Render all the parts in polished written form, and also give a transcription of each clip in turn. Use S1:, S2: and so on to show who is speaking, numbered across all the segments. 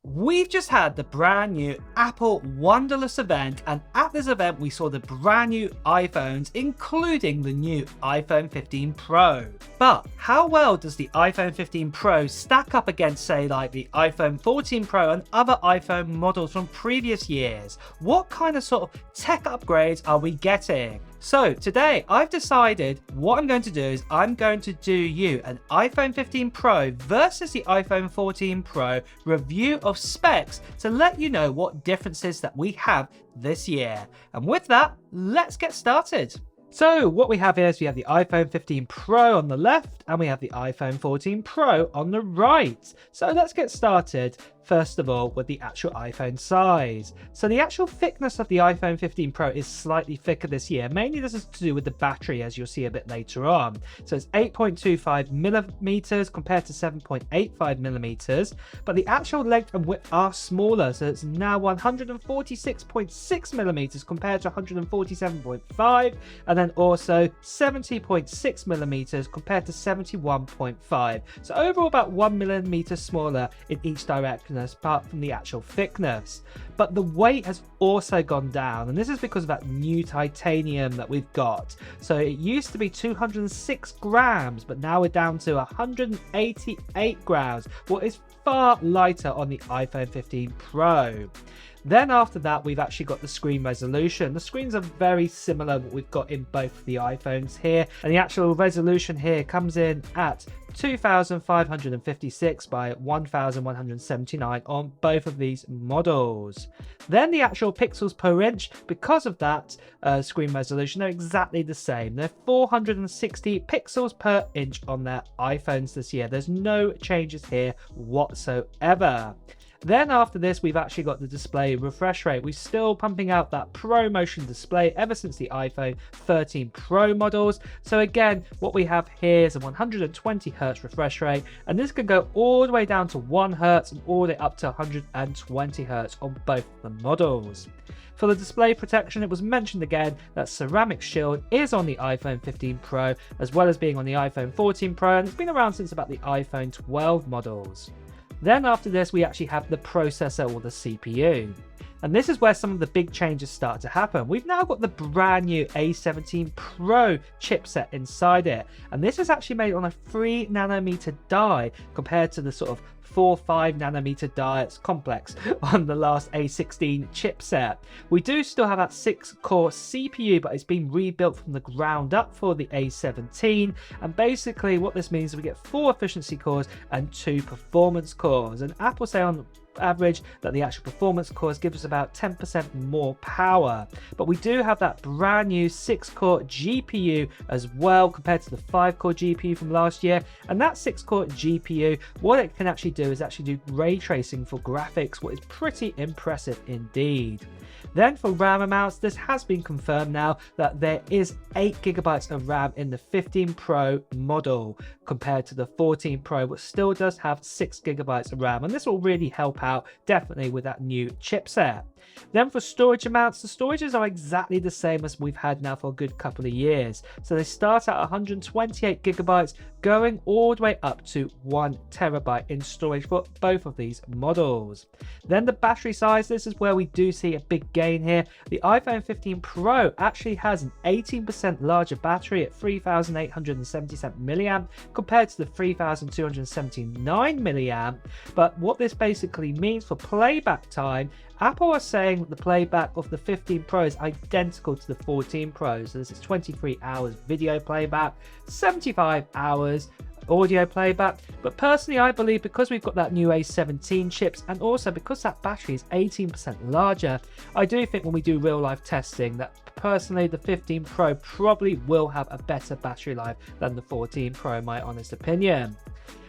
S1: We've just had the brand new Apple Wonderless event, and at this event we saw the brand new iPhones, including the new iPhone 15 Pro. But how well does the iPhone 15 Pro stack up against, say, like the iPhone 14 Pro and other iPhone models from previous years? What kind of sort of tech upgrades are we getting? So today I've decided what I'm going to do is I'm going to do you an iPhone 15 Pro versus the iPhone 14 Pro review of specs to let you know what differences that we have this year. And with that, let's get started. So what we have here is we have the iPhone 15 Pro on the left and we have the iPhone 14 Pro on the right. So let's get started. First of all, with the actual iPhone size. So the actual thickness of the iPhone 15 Pro is slightly thicker this year. Mainly this is to do with the battery, as you'll see a bit later on. So it's 8.25 millimeters compared to 7.85 millimeters, but the actual length and width are smaller. So it's now 146.6 millimeters compared to 147.5, and then also 70.6 millimeters compared to 71.5. So overall about 1 millimeter smaller in each direction, apart from the actual thickness. But the weight has also gone down, and this is because of that new titanium that we've got. So it used to be 206 grams, but now we're down to 188 grams, what is far lighter on the iPhone 15 Pro. Then after that, we've actually got the screen resolution. The screens are very similar to what we've got in both of the iPhones here, and the actual resolution here comes in at 2556 by 1179 on both of these models. Then the actual pixels per inch, because of that screen resolution, they're exactly the same. They're 460 pixels per inch on their iPhones this year. There's no changes here whatsoever. Then after this, we've actually got the display refresh rate. We're still pumping out that ProMotion display ever since the iPhone 13 Pro models. So again, what we have here is a 120 Hz refresh rate, and this can go all the way down to 1 Hz and all the way up to 120 Hz on both the models. For the display protection, it was mentioned again that ceramic shield is on the iPhone 15 Pro as well as being on the iPhone 14 Pro, and it's been around since about the iPhone 12 models. Then after this, we actually have the processor or the CPU. And this is where some of the big changes start to happen. We've now got the brand new A17 Pro chipset inside it. And this is actually made on a 3 nanometer die compared to the sort of 4-5 nanometer die. It's complex on the last A16 chipset. We do still have that 6-core CPU, but it's been rebuilt from the ground up for the A17. And basically what this means is we get 4 efficiency cores and 2 performance cores. And Apple say on average that the actual performance cores give us about 10% more power, but we do have that brand new 6-core GPU as well compared to the 5-core GPU from last year. And that 6-core GPU, what it can actually do is actually do ray tracing for graphics, what is pretty impressive indeed. Then for RAM amounts, this has been confirmed now that there is 8 GB of RAM in the 15 Pro model compared to the 14 Pro, which still does have 6 GB of RAM, and this will really help out definitely with that new chipset. Then for storage amounts, the storages are exactly the same as we've had now for a good couple of years. So they start at 128 GB going all the way up to 1 TB in storage for both of these models. Then the battery size, this is where we do see a big gain here. The iPhone 15 Pro actually has an 18% larger battery at 3877 mAh compared to the 3279 mAh. But what this basically means for playback time, Apple are saying that the playback of the 15 Pro is identical to the 14 Pro. So this is 23 hours video playback, 75 hours audio playback. But personally, I believe because we've got that new A17 chips and also because that battery is 18% larger, I do think when we do real life testing that personally the 15 Pro probably will have a better battery life than the 14 Pro, in my honest opinion.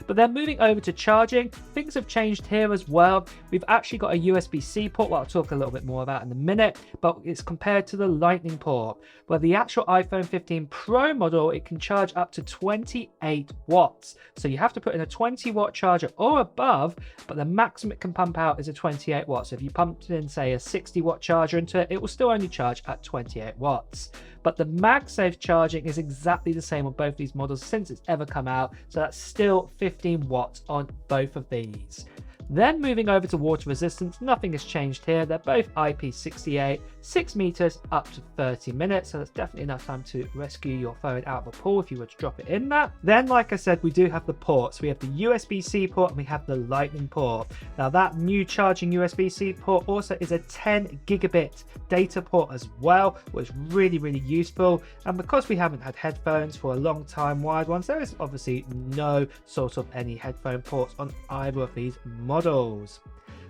S1: But then moving over to charging, things have changed here as well. We've actually got a USB-C port, what I'll talk a little bit more about in a minute, but it's compared to the Lightning port, where the actual iPhone 15 Pro model, it can charge up to 28 watts. So you have to put in a 20-watt charger or above, but the maximum it can pump out is a 28 watts. So if you pumped in, say, a 60-watt charger into it, it will still only charge at 28 watts. But the MagSafe charging is exactly the same on both these models since it's ever come out, so that's still 15 watts on both of these. Then moving over to water resistance, nothing has changed here. They're both IP68, 6 meters up to 30 minutes. So that's definitely enough time to rescue your phone out of a pool if you were to drop it in that. Then, like I said, we do have the ports. We have the USB-C port and we have the Lightning port. Now that new charging USB-C port also is a 10 gigabit data port as well, which is really useful. And because we haven't had headphones for a long time, wired ones, there is obviously no sort of any headphone ports on either of these models.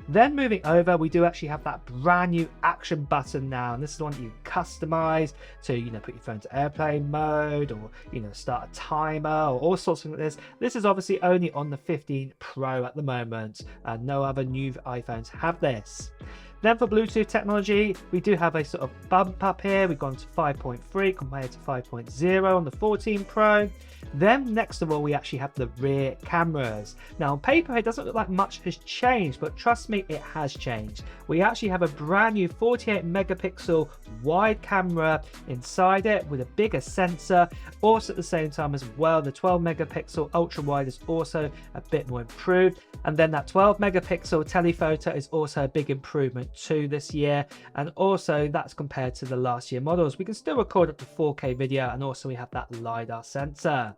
S1: Then moving over, we do actually have that brand new action button now, and this is the one that you customize to, put your phone to airplane mode, or start a timer, or all sorts of things like this. This is obviously only on the 15 Pro at the moment, and no other new iPhones have this. Then for Bluetooth technology, we do have a sort of bump up here. We've gone to 5.3 compared to 5.0 on the 14 Pro. Then next of all, we actually have the rear cameras. Now on paper, it doesn't look like much has changed, but trust me, it has changed. We actually have a brand new 48 megapixel wide camera inside it with a bigger sensor. Also at the same time as well, the 12 megapixel ultra wide is also a bit more improved. And then that 12 megapixel telephoto is also a big improvement too this year. And also that's compared to the last year models. We can still record up to 4K video, and also we have that LiDAR sensor.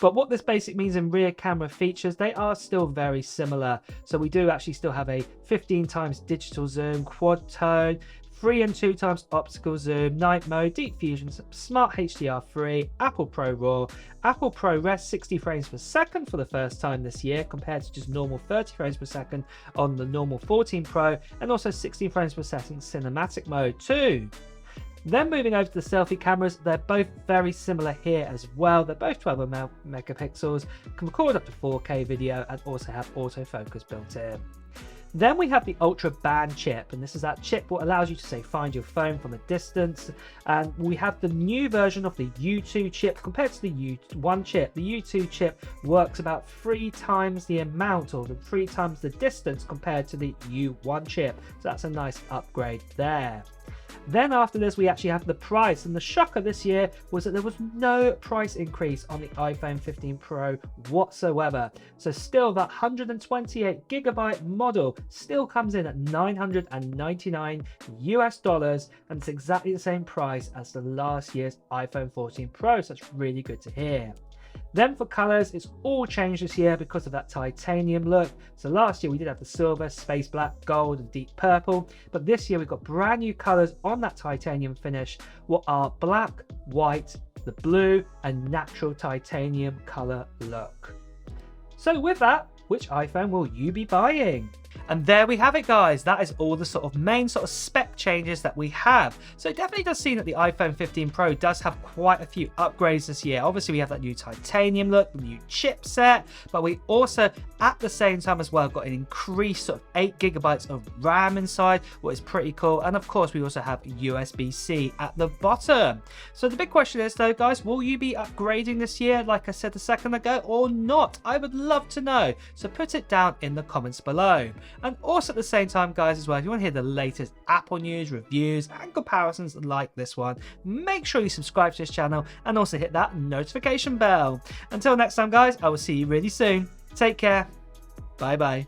S1: But what this basically means in rear camera features, they are still very similar. So we do actually still have a 15 times digital zoom, quad tone, 3 and 2 times optical zoom, night mode, deep fusion, smart HDR3, Apple Pro RAW, Apple ProRes 60 frames per second for the first time this year compared to just normal 30 frames per second on the normal 14 Pro, and also 60 frames per second cinematic mode too. Then moving over to the selfie cameras, they're both very similar here as well. They're both 12 megapixels, can record up to 4K video, and also have autofocus built in. Then we have the ultra band chip, and this is that chip what allows you to say find your phone from a distance. And we have the new version of the U2 chip compared to the U1 chip. The U2 chip works about 3 times the amount, or 3 times the distance compared to the U1 chip. So that's a nice upgrade there. Then after this, we actually have the price, and the shocker this year was that there was no price increase on the iPhone 15 Pro whatsoever. So still that 128 gigabyte model still comes in at $999 US, and it's exactly the same price as the last year's iPhone 14 Pro. So that's really good to hear. Then for colors, it's all changed this year because of that titanium look. So last year we did have the silver, space black, gold and deep purple, but this year we've got brand new colors on that titanium finish, what are black, white, the blue and natural titanium color look. So with that, which iPhone will you be buying? And there we have it, guys. That is all the sort of main sort of spec changes that we have. So it definitely does seem that the iPhone 15 Pro does have quite a few upgrades this year. Obviously, we have that new titanium look, the new chipset, but we also, at the same time as well, got an increased sort of 8 gigabytes of RAM inside, what is pretty cool. And of course, we also have USB-C at the bottom. So the big question is though, guys, will you be upgrading this year, like I said a second ago, or not? I would love to know. So put it down in the comments below. And also at the same time, guys, as well, if you want to hear the latest Apple news, reviews and comparisons like this one, make sure you subscribe to this channel and also hit that notification bell. Until next time, guys, I will see you really soon. Take care. Bye bye.